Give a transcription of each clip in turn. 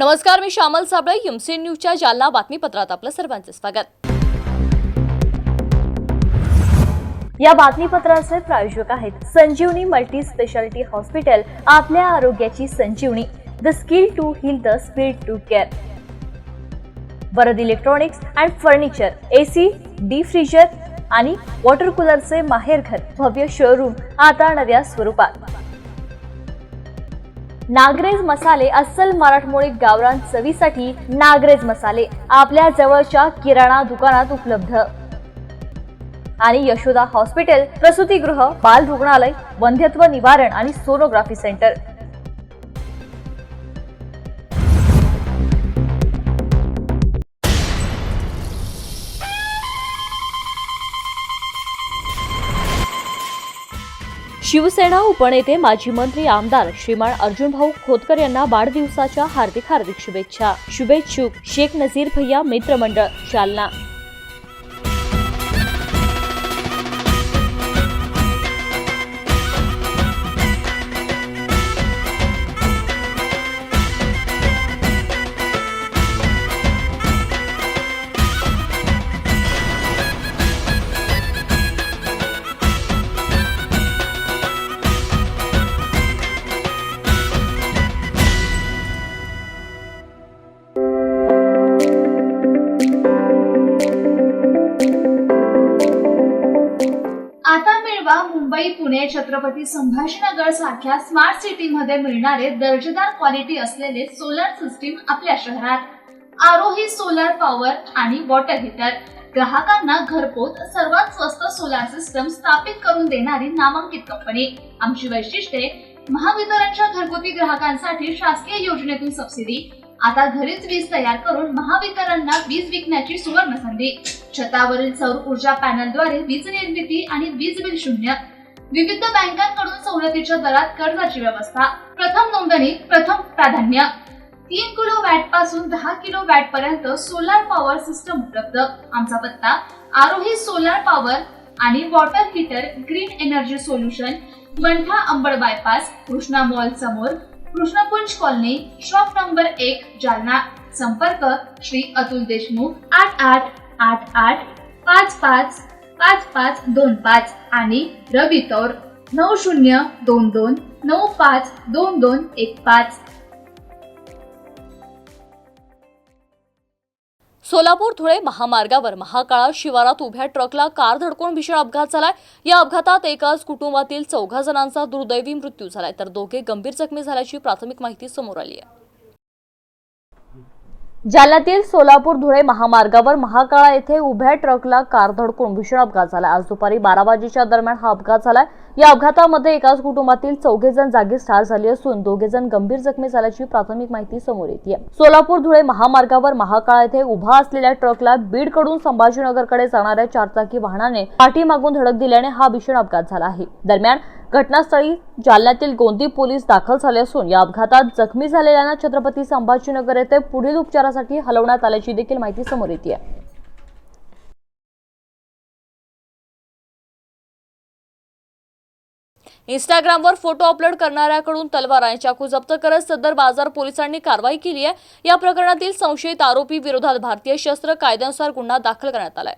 नमस्कार, मी श्यामल साबळे. एमसी न्यूजच्या जालना बातमीपत्रात आपलं सर्वांचं स्वागत. या बातमीपत्राचे प्रायोजक आहेत संजीवनी मल्टी स्पेशालिटी हॉस्पिटल. आपल्या आरोग्याची संजीवनी. The skill to heal, the speed to care. Varad electronics and furniture. AC, deep freezer आणि वॉटर कूलरचे माहेरघर. भव्य शोरूम आता नव्या स्वरूपात. नागरेज मसाले. अस्सल मराठमोळी गावरान चवीसाठी नागरेज मसाले आपल्या जवळच्या किराणा दुकानात उपलब्ध. आणि यशोदा हॉस्पिटल, प्रसूतीगृह, बाल रुग्णालय, वंध्यत्व निवारण आणि सोनोग्राफी सेंटर. शिवसेना उपनेते माजी मंत्री आमदार श्रीमान अर्जुनभाऊ खोतकर यांना वाढदिवसाच्या हार्दिक शुभेच्छा. शुभेच्छुक शेख नजीर भैया मित्रमंडळ, जालना. आता मिळवा मुंबई, पुणे, छत्रपती संभाजीनगर सारख्या स्मार्ट सिटी मध्ये मिळणारे दर्जेदार क्वालिटी असलेले सोलर सिस्टीम आपल्या शहरात. आरोही सोलर पॉवर आणि वॉटर हीटर. ग्राहकांना घरपोच सर्वात स्वस्त सोलर सिस्टम स्थापित करून देणारी नामांकित कंपनी. आमची वैशिष्ट्ये: महावितरणच्या घरगुती ग्राहकांसाठी शासकीय योजनेतून सबसिडी. आता घरीच वीज तयार करून महावितरणला वीज विकण्याची सुवर्ण संधी. छतावरील सौर ऊर्जा पॅनलद्वारे वीज निर्मिती आणि वीज बिल शून्य. विविध बँकांकडून सवलतीच्या दरात कर्जाची व्यवस्था. प्रथम नोंदणी, प्रथम प्राधान्य. 3 किलो वॅट पासून 10 किलो वॅट पर्यंत सोलर पॉवर सिस्टम उपलब्ध. आमचा पत्ता: आरोही सोलर पॉवर आणि water heater, green energy solution, Mantha Ambad bypass, Krishna mall समोर, Krishnakunj colony, shop number 1, Jalna. संपर्क: श्री अतुल देशमुख, 8888555525 आणि रवी तौर 9022952215. सोलापूर धुळे महामार्गावर महाकाळा शिवारात उभ्या ट्रकला कार धडकून भीषण अपघात झालाय. या अपघातात एकाच कुटुंबातील 14 जणांचा दुर्दैवी मृत्यू झालाय, तर दोघे गंभीर जखमी झाल्याची प्राथमिक माहिती समोर आली आहे. जालन्यातील सोलापूर धुळे महामार्गावर महाकाळा येथे उभ्या ट्रकला कार धडकून भीषण अपघात झाला. आज दुपारी 12 वाजेच्या दरम्यान हा अपघात झाला. या अपघातामध्ये एकाच कुटुंबातील 14 जण जागीच ठार झाले असून 2 जण गंभीर जखमी झाल्याची प्राथमिक माहिती समोर येते. सोलापूर धुळे महामार्गावर महाकाळा येथे उभा असलेल्या ट्रकला बीडकडून संभाजीनगरकडे जाणाऱ्या 4 चाकी वाहनाने पाठीमागून धडक दिल्याने हा भीषण अपघात झाला आहे. दरम्यान घटनास्थळी जालन्यातील गोंदी पोलीस दाखल झाले असून या अपघातात जखमी झालेल्यांना छत्रपती संभाजीनगर येथे पुढील उपचारासाठी हलवण्यात आल्याची देखील माहिती समोर येते. इंस्टाग्रामवर फोटो अपलोड करणाऱ्याकडून तलवार आणि चाकू जप्त करत सदर बाजार पोलिसांनी कारवाई केली आहे. या प्रकरणातील संशयित आरोपी विरोधात भारतीय शस्त्र कायद्यानुसार गुन्हा दाखल करण्यात आलाय.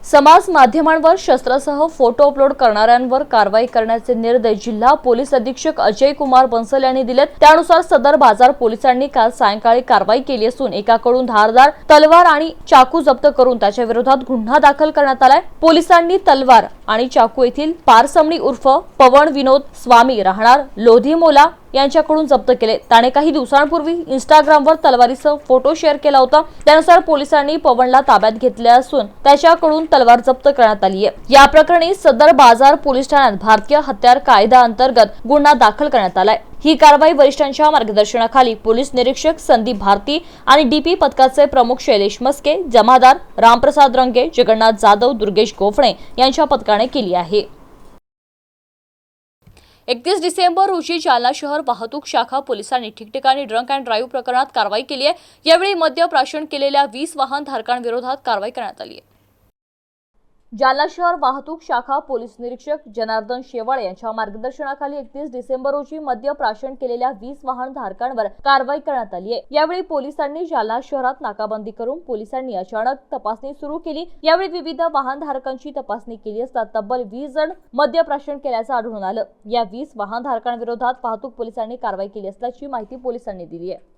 समाज माध्यमांवर शस्त्रासह फोटो अपलोड करणाऱ्यांवर कारवाई करण्याचे निर्देश जिल्हा पोलीस अधीक्षक अजय कुमार बन्सल यांनी दिलेत. त्यानुसार सदर बाजार पोलिसांनी काल सायंकाळी कारवाई केली असून एकाकडून धारदार तलवार आणि चाकू जप्त करून त्याच्या विरोधात गुन्हा दाखल करण्यात आलाय. पोलिसांनी तलवार आणि चाकू येथील पारसमणी उर्फ पवन विनोद स्वामी राहणार लोधीमोला यांच्याकडून जप्त केले. त्याने काही दिवसांपूर्वी इंस्टाग्रामवर तलवारीसह फोटो शेअर केला होता. त्यानुसार पोलिसांनी पवनला ताब्यात घेतले असून त्याच्याकडून तलवार जप्त करण्यात आली आहे. या प्रकरणी सदर बाजार पोलीस ठाण्यात भारतीय हत्यार कायदा अंतर्गत गुन्हा दाखल करण्यात आलाय. ही कारवाई वरिष्ठांच्या मार्गदर्शनाखाली पोलीस निरीक्षक संदीप भारती आणि डीपी पथकाचे प्रमुख शैलेश मस्के, जमादार रामप्रसाद रंगे, जगन्नाथ जाधव, दुर्गेश गोफणे यांच्या पथकाने केली आहे. 31 डिसेंबर रोजी जालना शहर वाहतूक शाखा पोलिसांनी ठिकठिकाणी ड्रंक अँड ड्राईव्ह प्रकरणात कारवाई केली आहे. यावेळी मद्य प्राशन केलेल्या 20 वाहन धारकांविरोधात कारवाई करण्यात आली आहे. जालना शहर वाहतूक शाखा पोलीस निरीक्षक जनार्दन शेवाळे यांच्या मार्गदर्शनाखाली 31 डिसेंबर रोजी मद्य प्राशन केलेल्या 20 वाहनधारकांवर कारवाई करण्यात आली आहे। यावेळी पोलिसांनी जालना शहरात नाकाबंदी करून पोलिसांनी अचानक तपासणी सुरू केली। यावेळी विविध वाहनधारकांची तपासणी केली असता तब्बल 20 जण मद्य प्राशन केल्याचं आढळून आलं। या 20 वाहनधारकांविरोधात वाहतूक पोलिसांनी कारवाई केली असल्याची माहिती पोलिसांनी दिली आहे।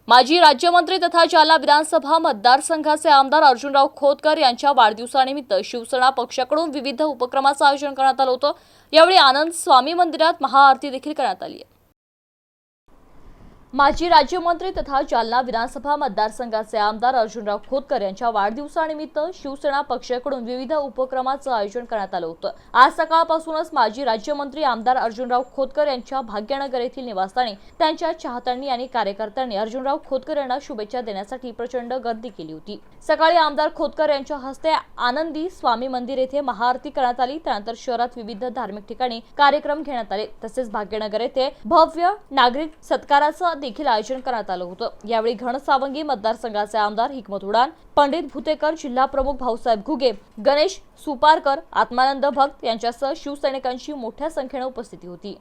माजी राज्यमंत्री तथा जालना विधानसभा मतदारसंघाचे आमदार अर्जुनराव खोतकर यांच्या वाढदिवसानिमित्त शिवसेना पक्षाकडून विविध उपक्रमांचं आयोजन करण्यात आलं होतं। यावेळी आनंद स्वामी मंदिरात महाआरती देखील करण्यात आली आहे। माजी राज्यमंत्री तथा जालना विधानसभा मतदारसंघाचे आमदार अर्जुनराव खोतकर यांच्या वाढदिवसानिमित्त शिवसेना पक्षाकडून विविध उपक्रमांचं आयोजन करण्यात आलं होतं। आज सकाळपासूनच माजी राज्यमंत्री आमदार अर्जुनराव खोतकर यांच्या भाग्यनगर येथील निवासस्थानी त्यांच्या चाहत्यांनी आणि कार्यकर्त्यांनी अर्जुनराव खोतकर यांना शुभेच्छा देण्यासाठी प्रचंड गर्दी केली होती। सकाळी आमदार खोतकर यांच्या हस्ते आनंदी स्वामी मंदिर येथे महाआरती करण्यात आली। त्यानंतर शहरात विविध धार्मिक ठिकाणी कार्यक्रम घेण्यात आले। तसेच भाग्यनगर येथे भव्य नागरिक सत्काराचं देखील आयोजन करण्यात आलं होतं। यावेळी घनसावंगी मतदारसंघाचे आमदार हिकमत उडान, पंडित भुतेकर, जिल्हा प्रमुख भाऊसाहेब घुगे, गणेश सुपारकर, आत्मानंद भक्त यांच्यासह शिवसैनिकांची मोठ्या संख्येने उपस्थिती होती।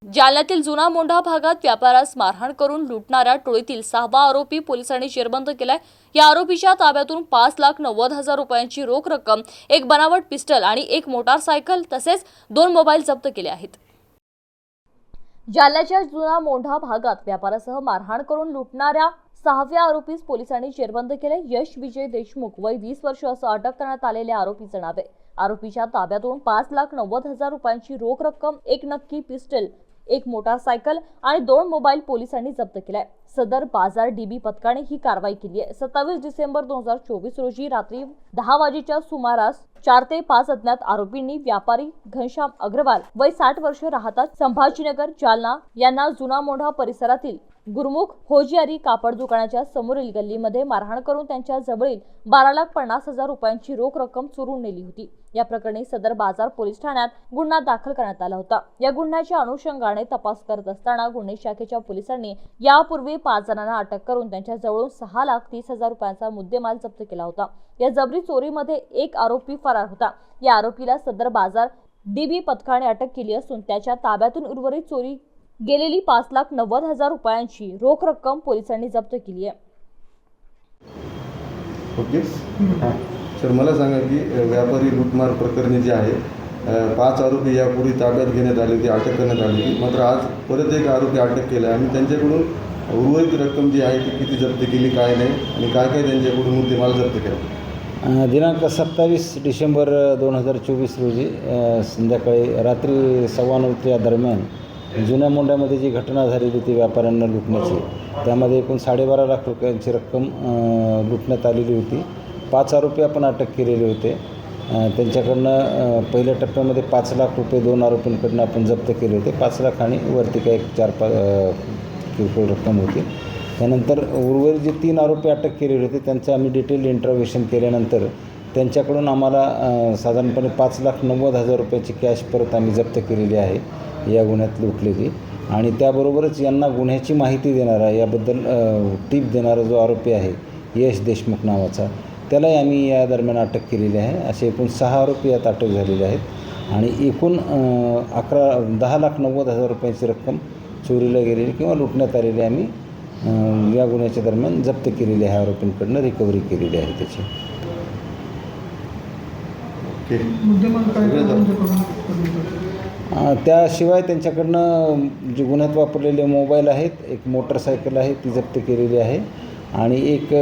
जालन्यातील जुना मोंढा भागात व्यापाऱ्यास मारहाण करून लुटणाऱ्या टोळीतील 6वा आरोपी पोलिसांनी जेरबंद केलाय। या आरोपीच्या ताब्यातून 5,90,000 रुपयांची रोख रक्कम, एक बनावट पिस्टल आणि एक मोटारसायकल तसेच 2 मोबाईल जप्त केले आहेत। जालन्याच्या जुना मोंढा भागात व्यापाऱ्यासह मारहाण करून लुटणाऱ्या 6व्या आरोपीस पोलिसांनी जेरबंद केले। यश विजय देशमुख वय 20 वर्ष असं अटक करण्यात आलेल्या आरोपीचं नाव आहे। आरोपीच्या ताब्यातून 5,90,000 रुपयांची रोख रक्कम, एक नक्की पिस्टल, एक मोटारसायकल आणि 2 मोबाईल पोलिसांनी जप्त केलाय। सदर बाजार डीबी पथकाने ही कारवाई केली आहे। 27 डिसेंबर 2024 रोजी रात्री 10 वाजेच्या सुमारास 4 ते 5 अज्ञात आरोपींनी व्यापारी घनश्याम अग्रवाल वय 60 वर्ष राहतात संभाजीनगर जालना यांना जुना मोंढा परिसरातील गुरमुख होजियारी कापड दुकानाच्या समोरील गल्लीमध्ये मारहाण करून त्यांच्या जवळील 12,50,000 रुपयांची रोख रक्कम चोरून नेली होती। या प्रकरणी सदर बाजार पोलीस ठाण्यात गुन्हा दाखल करण्यात आला होता। या गुन्ह्याच्या अनुषंगाने तपास करत असताना गुन्हे शाखेच्या पोलिसांनी यापूर्वी 5 जणांना अटक करून त्यांच्या जवळून 6,30,000 रुपयांचा मुद्देमाल जप्त केला होता। या जबरी चोरीमध्ये एक आरोपी फरार होता। या आरोपीला सदर बाजार डीबी पथकाने अटक केली असून त्याच्या ताब्यातून उर्वरित चोरी गेलेली 5,90,000 रुपयांची रोख रक्कम पोलिसांनी जप्त केली आहे। ओके सर, मला सांगा की व्यापारी लूटमार प्रकरणी जे आहे 5 आरोपी यापूर्वी ताब्यात घेण्यात आले होते, अटक करण्यात आली होती। मात्र आज परत एक आरोपी अटक केला आणि त्यांच्याकडून उर्वरित रक्कम जी आहे ती किती जप्त केली, काय नाही आणि काय काय त्यांच्याकडून मुद्देमाल जप्त केला। दिनांक 27 डिसेंबर 2024 रोजी संध्याकाळी रात्री 9:15 या दरम्यान जुन्या मोंढ्यामध्ये जी घटना झालेली ती व्यापाऱ्यांना लुटण्याची, त्यामध्ये एकूण 12.5 लाख रुपयांची रक्कम लुटण्यात आलेली होती। 5 आरोपी आपण अटक केलेले होते। त्यांच्याकडनं पहिल्या टप्प्यामध्ये 5 लाख रुपये 2 आरोपींकडनं आपण जप्त केले होते। 5 लाख आणि वरती काही 4-5 किरकोळ रक्कम होती। त्यानंतर उर्वरित जे 3 आरोपी अटक केलेले होते त्यांचं आम्ही डिटेल इंटरव्हेशन केल्यानंतर त्यांच्याकडून आम्हाला साधारणपणे 5,90,000 रुपयाची कॅश परत आम्ही जप्त केलेली आहे या गुन्ह्यात लुटलेली। आणि त्याबरोबरच यांना गुन्ह्याची माहिती देणारा, याबद्दल टीप देणारा जो आरोपी आहे यश देशमुख नावाचा, त्यालाही आम्ही या दरम्यान अटक केलेली आहे। असे एकूण 6 आरोपी यात अटक झालेले आहेत आणि एकूण 10,90,000 रुपयांची रक्कम चोरीला गेलेली किंवा लुटण्यात आलेली आम्ही या गुन्ह्याच्या दरम्यान जप्त केलेली आहे। आरोपींकडनं रिकव्हरी केलेली आहे त्याची। त्याशिवाय त्यांच्याकडनं जे गुन्ह्यात वापरलेले मोबाईल आहेत, एक मोटरसायकल आहे ती जप्त केलेली आहे आणि एक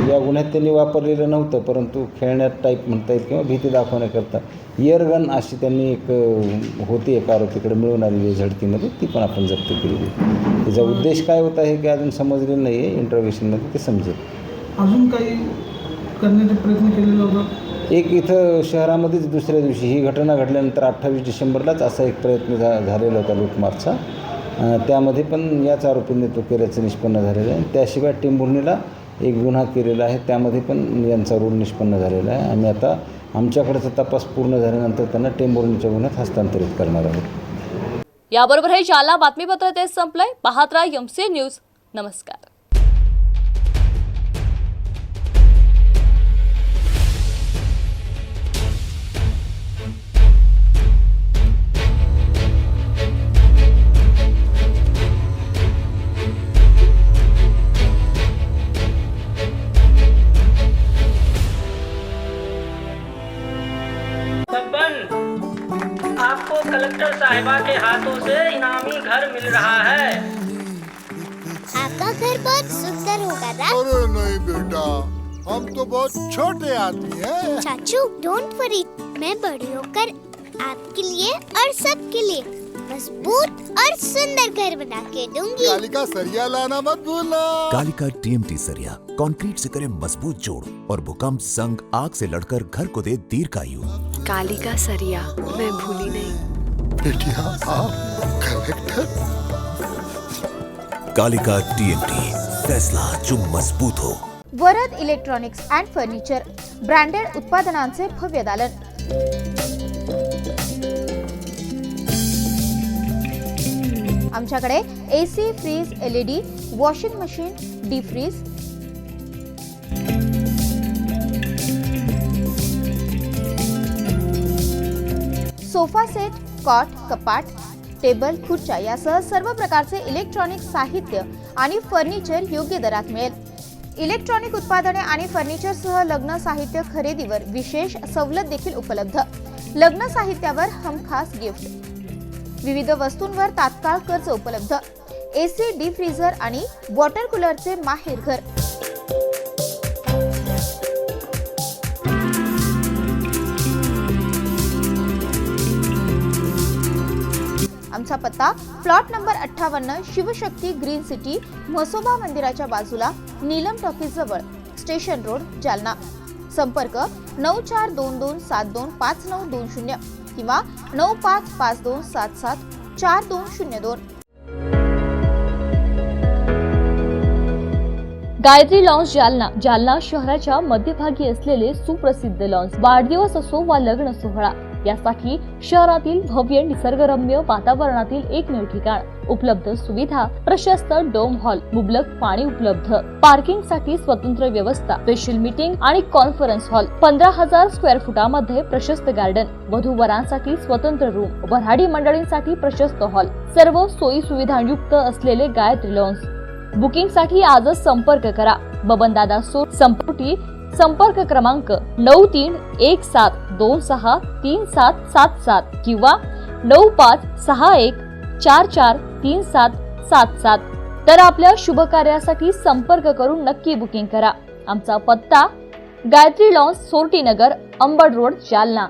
या गुन्ह्यात त्यांनी वापरलेलं नव्हतं परंतु खेळण्यात टाईप म्हणता येईल किंवा भीती दाखवण्याकरता इयरगन अशी त्यांनी एक होती एका आरोपीकडे मिळून आलेली झडतीमध्ये, ती पण आपण जप्त केलेली। त्याचा उद्देश काय होता हे की अजून समजलेलं नाही आहे, इंटरव्हेशनमध्ये ते समजेल। अजून काही करण्याचा प्रयत्न केलेला होता? एक इथं शहरामध्येच दुसऱ्या दिवशी ही घटना घडल्यानंतर 28 डिसेंबरलाच असा एक प्रयत्न झालेला होता लूटमारचा। त्यामध्ये पण याच आरोपींनी तो केल्याचं निष्पन्न झालेलं आहे। त्याशिवाय टेंभुर्णीला एक गुन्हा केलेला आहे, त्यामध्ये पण यांचा रोल निष्पन्न झालेला आहे। आम्ही आता आमच्याकडचा तपास पूर्ण झाल्यानंतर त्यांना टेंभुर्णीच्या गुन्ह्यात हस्तांतरित करणार आहोत। याबरोबर हे जालना बातमीपत्र ते संपलंय। पाहत राहा MC न्यूज। नमस्कार। घर मिल रहा है। आपका घर बहुत सुंदर होगा ना? अरे नहीं बेटा, हम तो बहुत छोटे आदमी हैं। चाचू डोंट वरी, मैं बड़ी होकर आपके लिए और सबके लिए मजबूत और सुंदर घर बना के दूंगी। कालिका सरिया लाना मत भूलना। कालिका TMT सरिया कंक्रीट से करे मजबूत जोड़ और भूकंप, संग, आग से लड़कर घर को दे दीर्घायु। कालिका सरिया मैं भूली नहीं। बेटिया आप कलेक्टर। कालिका TMT, फैसला जो मजबूत हो। Varad electronics and furniture branded उत्पादनांचे भव्य दालन. आमच्याकडे AC, fridge, LED, washing machine, deep fridge, sofa set, cot, कपाट, टेबल, खुर्च्या यासह सर्व प्रकारचे इलेक्ट्रॉनिक साहित्य आणि फर्निचर योग्य दरात मिळेल. इलेक्ट्रॉनिक उत्पादने आणि फर्निचरसह लग्न साहित्य खरेदीवर विशेष सवलत देखील उपलब्ध. लग्न साहित्यावर हमखास गिफ्ट, विविध वस्तूंवर तात्काळ कर्ज उपलब्ध. AC, डीप फ्रीझर आणि वॉटर कूलरचे माहेर घर. आमचा पत्ता plot number 58, Shivshakti green city, Mhasoba मंदिराच्या बाजूला, नीलम टॉकीज जवळ, स्टेशन रोड, जालना. संपर्क 9422725920 किंवा 9552774202. गायत्री लॉन्स जालना. जालना शहराच्या मध्यभागी असलेले सुप्रसिद्ध लॉन्स. वाढदिवस असो वा लग्न सोहळा यासाठी शहरातील भव्य निसर्गरम्य वातावरणातील एकमेव ठिकाण. उपलब्ध सुविधा, प्रशस्त डोम हॉल, मुबलक पाणी उपलब्ध, पार्किंग साठी स्वतंत्र व्यवस्था, स्पेशल मीटिंग आणि कॉन्फरन्स हॉल, 15,000 स्क्वेअर फुटामध्ये प्रशस्त गार्डन, वधूवरांसाठी स्वतंत्र रूम, वऱ्हाडी मंडळींसाठी प्रशस्त हॉल, सर्व सोयी सुविधांयुक्त असलेले गायत्री लॉन्स. बुकिंग साठी आजच संपर्क करा. बबनदादा सो संपर्क क्रमांक 9317263777 किंवा 9561443777. तर आपल्या शुभ कार्यासाठी संपर्क करून नक्की बुकिंग करा. आमचा पत्ता गायत्री लॉन्स, सोरटी नगर, अंबड रोड, जालना.